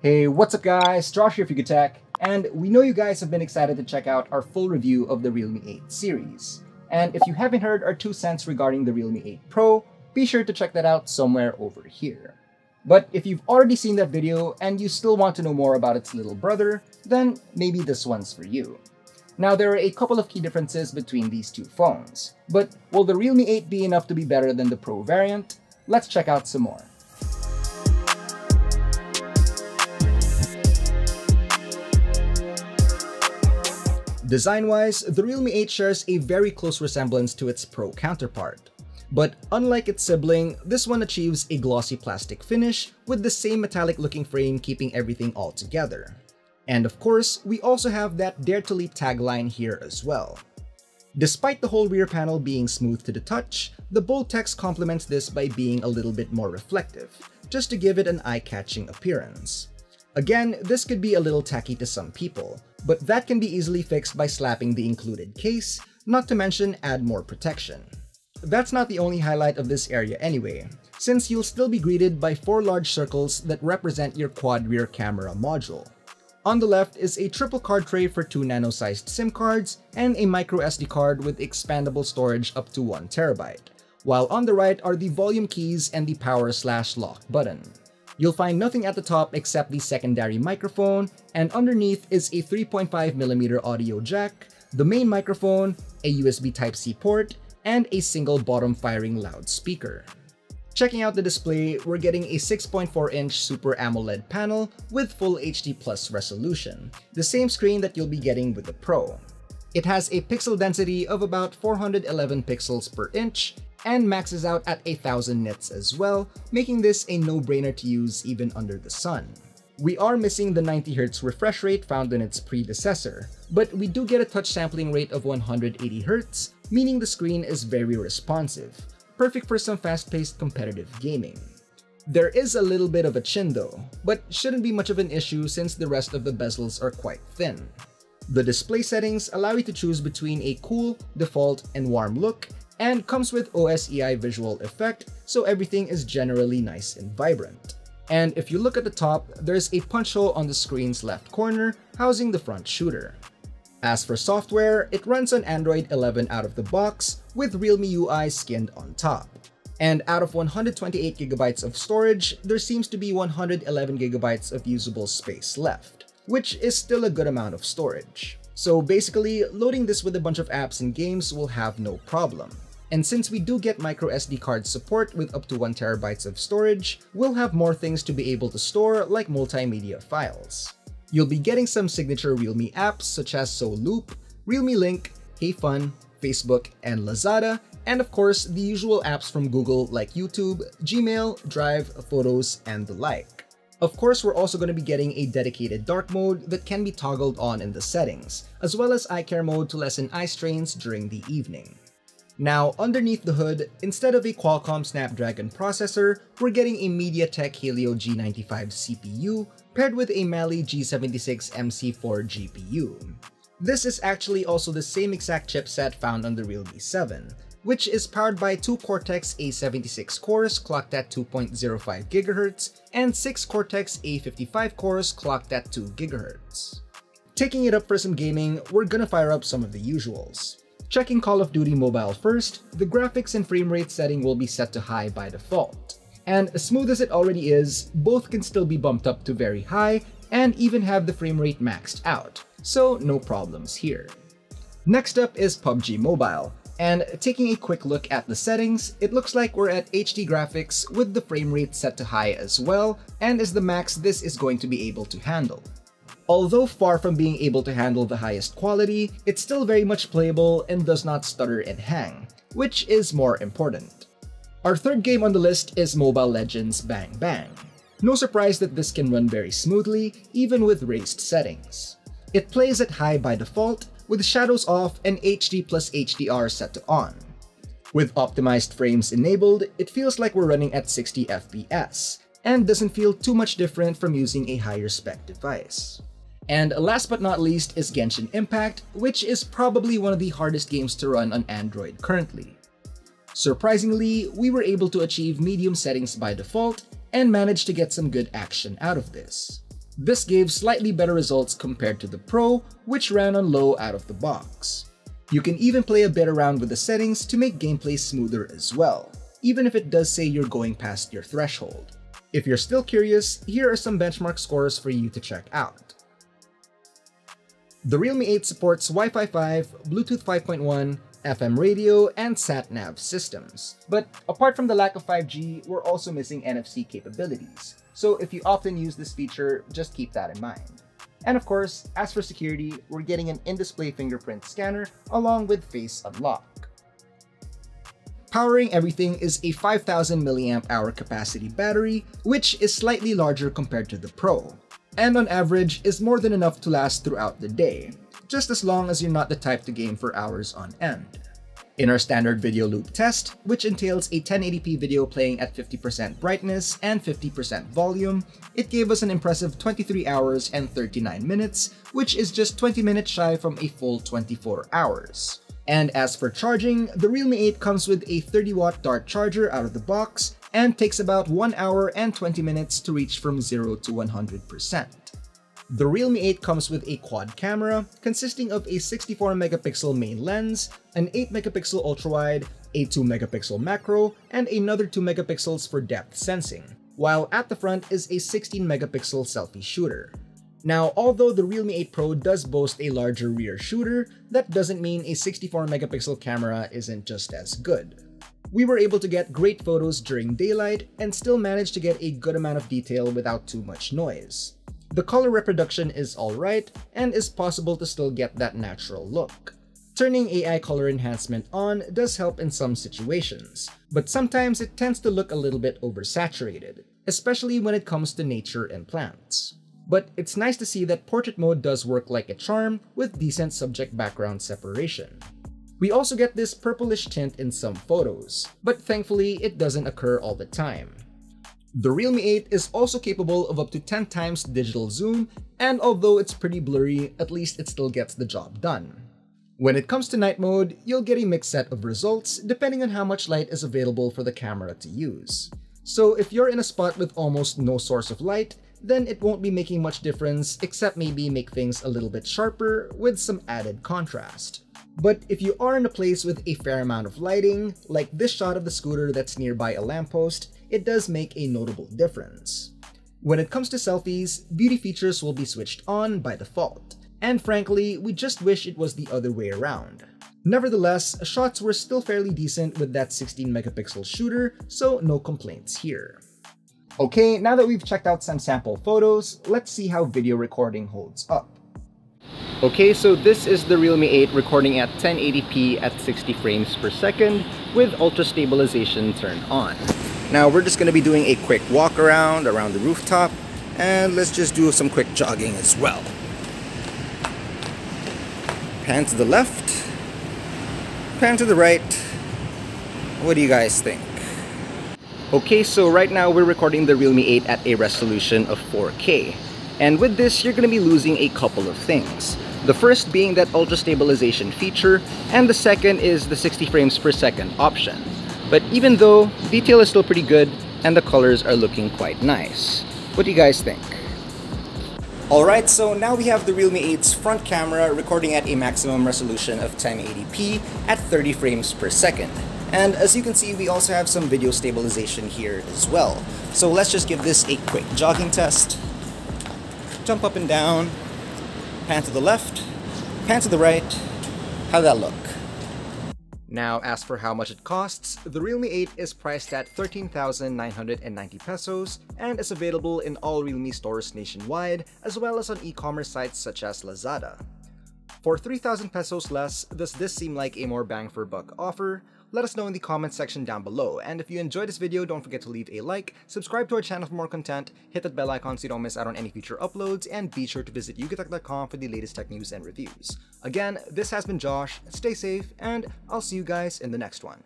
Hey, what's up guys? Josh here for Yugatech, and we know you guys have been excited to check out our full review of the Realme 8 series. And if you haven't heard our 2 cents regarding the Realme 8 Pro, be sure to check that out somewhere over here. But if you've already seen that video and you still want to know more about its little brother, then maybe this one's for you. Now, there are a couple of key differences between these two phones, but will the Realme 8 be enough to be better than the Pro variant? Let's check out some more. Design-wise, the Realme 8 shares a very close resemblance to its Pro counterpart. But unlike its sibling, this one achieves a glossy plastic finish with the same metallic-looking frame keeping everything all together. And of course, we also have that Dare to Leap tagline here as well. Despite the whole rear panel being smooth to the touch, the bold text complements this by being a little bit more reflective, just to give it an eye-catching appearance. Again, this could be a little tacky to some people, but that can be easily fixed by slapping the included case, not to mention add more protection. That's not the only highlight of this area anyway, since you'll still be greeted by 4 large circles that represent your quad rear camera module. On the left is a triple card tray for 2 nano-sized SIM cards and a micro SD card with expandable storage up to 1 TB, while on the right are the volume keys and the power/lock button. You'll find nothing at the top except the secondary microphone, and underneath is a 3.5mm audio jack, the main microphone, a USB Type-C port, and a single bottom firing loudspeaker. Checking out the display, we're getting a 6.4-inch Super AMOLED panel with Full HD Plus resolution, the same screen that you'll be getting with the Pro. It has a pixel density of about 411 pixels per inch, and maxes out at 1000 nits as well, making this a no-brainer to use even under the sun. We are missing the 90Hz refresh rate found in its predecessor, but we do get a touch sampling rate of 180Hz, meaning the screen is very responsive, perfect for some fast-paced competitive gaming. There is a little bit of a chin though, but shouldn't be much of an issue since the rest of the bezels are quite thin. The display settings allow you to choose between a cool, default, and warm look, and comes with OSEI visual effect, so everything is generally nice and vibrant. And if you look at the top, there's a punch hole on the screen's left corner, housing the front shooter. As for software, it runs on Android 11 out of the box, with Realme UI skinned on top. And out of 128GB of storage, there seems to be 111GB of usable space left, which is still a good amount of storage. So basically, loading this with a bunch of apps and games will have no problem. And since we do get micro SD card support with up to 1 TB of storage, we'll have more things to be able to store like multimedia files. You'll be getting some signature Realme apps such as Loop, Realme Link, HeyFun, Facebook, and Lazada, and of course the usual apps from Google like YouTube, Gmail, Drive, Photos, and the like. Of course, we're also going to be getting a dedicated dark mode that can be toggled on in the settings, as well as eye care mode to lessen eye strains during the evening. Now, underneath the hood, instead of a Qualcomm Snapdragon processor, we're getting a MediaTek Helio G95 CPU paired with a Mali G76 MC4 GPU. This is actually also the same exact chipset found on the Realme 7, which is powered by 2 Cortex A76 cores clocked at 2.05 GHz and 6 Cortex A55 cores clocked at 2 GHz. Taking it up for some gaming, we're gonna fire up some of the usuals. Checking Call of Duty Mobile first, the graphics and frame rate setting will be set to high by default. And as smooth as it already is, both can still be bumped up to very high and even have the frame rate maxed out, so no problems here. Next up is PUBG Mobile, and taking a quick look at the settings, it looks like we're at HD graphics with the frame rate set to high as well, and is the max this is going to be able to handle. Although far from being able to handle the highest quality, it's still very much playable and does not stutter and hang, which is more important. Our third game on the list is Mobile Legends Bang Bang. No surprise that this can run very smoothly, even with raised settings. It plays at high by default, with shadows off and HD plus HDR set to on. With optimized frames enabled, it feels like we're running at 60 FPS, and doesn't feel too much different from using a higher spec device. And last but not least is Genshin Impact, which is probably one of the hardest games to run on Android currently. Surprisingly, we were able to achieve medium settings by default and managed to get some good action out of this. This gave slightly better results compared to the Pro, which ran on low out of the box. You can even play a bit around with the settings to make gameplay smoother as well, even if it does say you're going past your threshold. If you're still curious, here are some benchmark scores for you to check out. The Realme 8 supports Wi-Fi 5, Bluetooth 5.1, FM radio, and sat-nav systems. But apart from the lack of 5G, we're also missing NFC capabilities. So if you often use this feature, just keep that in mind. And of course, as for security, we're getting an in-display fingerprint scanner along with face unlock. Powering everything is a 5000 mAh capacity battery, which is slightly larger compared to the Pro, and on average is more than enough to last throughout the day, just as long as you're not the type to game for hours on end. In our standard video loop test, which entails a 1080p video playing at 50% brightness and 50% volume, it gave us an impressive 23 hours and 39 minutes, which is just 20 minutes shy from a full 24 hours. And as for charging, the Realme 8 comes with a 30-watt dart charger out of the box and takes about 1 hour and 20 minutes to reach from 0 to 100%. The Realme 8 comes with a quad camera consisting of a 64-megapixel main lens, an 8-megapixel ultrawide, a 2-megapixel macro, and another 2 megapixels for depth sensing, while at the front is a 16-megapixel selfie shooter. Now, although the Realme 8 Pro does boast a larger rear shooter, that doesn't mean a 64-megapixel camera isn't just as good. We were able to get great photos during daylight and still managed to get a good amount of detail without too much noise. The color reproduction is alright, and is possible to still get that natural look. Turning AI color enhancement on does help in some situations, but sometimes it tends to look a little bit oversaturated, especially when it comes to nature and plants. But it's nice to see that portrait mode does work like a charm with decent subject background separation. We also get this purplish tint in some photos, but thankfully it doesn't occur all the time. The Realme 8 is also capable of up to 10 times digital zoom, and although it's pretty blurry, at least it still gets the job done. When it comes to night mode, you'll get a mixed set of results depending on how much light is available for the camera to use. So if you're in a spot with almost no source of light, then it won't be making much difference except maybe make things a little bit sharper with some added contrast. But if you are in a place with a fair amount of lighting, like this shot of the scooter that's nearby a lamppost, it does make a notable difference. When it comes to selfies, beauty features will be switched on by default, and frankly, we just wish it was the other way around. Nevertheless, shots were still fairly decent with that 16-megapixel shooter, so no complaints here. Okay, now that we've checked out some sample photos, let's see how video recording holds up. Okay, so this is the Realme 8 recording at 1080p at 60 frames per second with ultra stabilization turned on. Now we're just going to be doing a quick walk around the rooftop, and let's just do some quick jogging as well. Pan to the left, pan to the right. What do you guys think? Okay, so right now we're recording the Realme 8 at a resolution of 4K. And with this, you're going to be losing a couple of things. The first being that ultra stabilization feature, and the second is the 60 frames per second option. But even though, detail is still pretty good, and the colors are looking quite nice. What do you guys think? Alright, so now we have the Realme 8's front camera recording at a maximum resolution of 1080p at 30 frames per second. And as you can see, we also have some video stabilization here as well. So let's just give this a quick jogging test. Jump up and down, pan to the left, pan to the right. How'd that look? Now, as for how much it costs, the Realme 8 is priced at 13,990 pesos and is available in all Realme stores nationwide, as well as on e-commerce sites such as Lazada. For 3,000 pesos less, does this seem like a more bang for buck offer? Let us know in the comments section down below, and if you enjoyed this video, don't forget to leave a like, subscribe to our channel for more content, hit that bell icon so you don't miss out on any future uploads, and be sure to visit Yugatech.com for the latest tech news and reviews. Again, this has been Josh, stay safe, and I'll see you guys in the next one.